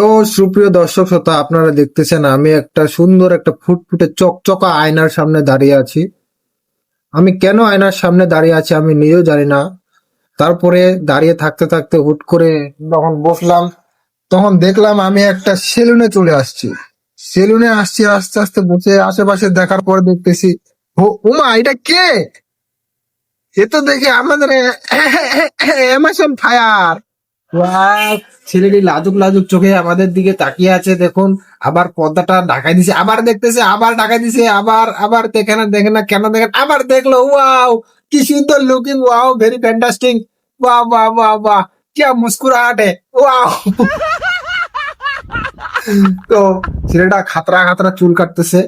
তো সুপ্রিয় দর্শক শ্রোতা, আপনারা দেখতেছেন আমি একটা সুন্দর একটা ফুটফুটে চকচকা আয়নার সামনে দাঁড়িয়ে আছি। আমি কেন আয়নার সামনে দাঁড়িয়ে আছি আমি নিজেও জানি না। তারপরে দাঁড়িয়ে থাকতে থাকতে হুট করে যখন বসলাম, তখন দেখলাম আমি একটা সেলুনে চলে আসছি। সেলুনে আসছি, আস্তে আস্তে বসে আশেপাশে দেখার পর দেখতেছি, ও উমা, এটা কে? এ তো দেখি আমাদের অ্যামাজন ফায়ার। ওয়াও! ছেলেটি লাজুক লাজুক চোখে আমাদের দিকে তাকিয়ে আছে, দেখুন। আবার পর্দাটা ঢাকাই দিছে, আবার দেখতেছে, আবার ঢাকাই দিছে, আবার আবার দেখে না, দেখে না, কেন দেখেন, আবার দেখলো। ওয়াও, কি সুন্দর লুকিং! Wow, very fantastic! वाह वाह वाह वाह, क्या मुस्कुराहट है! वाह! তো ছেলেটা খাতরা খাতরা চুল কাটতেছে।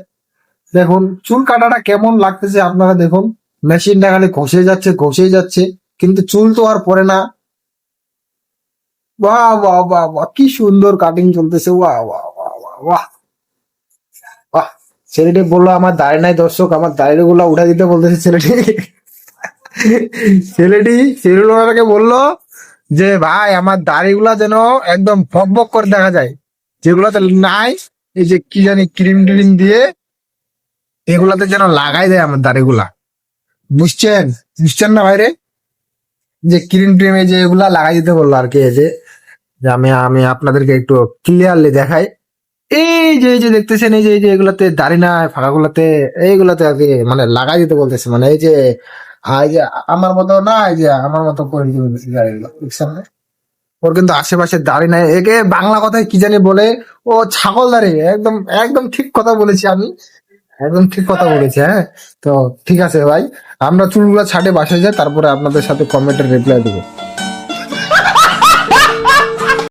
দেখুন চুল কাটাটা কেমন লাগতেছে আপনারা দেখুন। মেশিনটা খালি ঘষে যাচ্ছে, ঘষেই যাচ্ছে, কিন্তু চুল তো আর পড়ে না। বাহ বাহ বাহ বাহ, কি সুন্দর কাটিং চলতেছে! বাহ বাহ বাহ বাহ বাহ বাহ! ছেলেটি বললো আমার দাড়ি নাই, দর্শক আমার দাড়ি গুলা উঠে দিতে বলতেছে ছেলেটি। ছেলেটি সেলুনওয়ালাকে বললো যে ভাই আমার দাড়িগুলা যেন একদম ভক ভক করে দেখা যায়, যেগুলাতে নাই, এই যে কি জানি ক্রিম টিম দিয়ে এগুলাতে যেন লাগাই দেয় আমার দাড়িগুলা। বুঝছেন? বুঝছেন না ভাইরে? যে ক্রিম টিম এই যে এগুলা লাগাই দিতে বললো আর কি। এই যে যে আমি আমি আপনাদেরকে একটু ক্লিয়ারলি দেখাই। এই যে দেখতেছেন, এই যে এগুলাতে দাড়ি নাই, ফাঁকা গুলাতে, এইগুলাতে আর কি মানে লাগাই দিতে বলতেছে, মানে এই যে এই যে আমার মতো না, এই যে আমার মতো করে দিতে বলতেছে দাড়িগুলো, বুঝছেন না? ওর কিন্তু আশেপাশে দাড়ি নাই, একে বাংলা কথায় কি জানি বলে, ও ছাগল দাড়ি। একদম একদম ঠিক কথা বলেছি আমি, একদম ঠিক কথা বলেছি, হ্যাঁ। তো ঠিক আছে ভাই, আমরা চুলগুলা ছাটে বাসায় যাই, তারপরে আপনাদের সাথে কমেন্টের রিপ্লাই দেবো।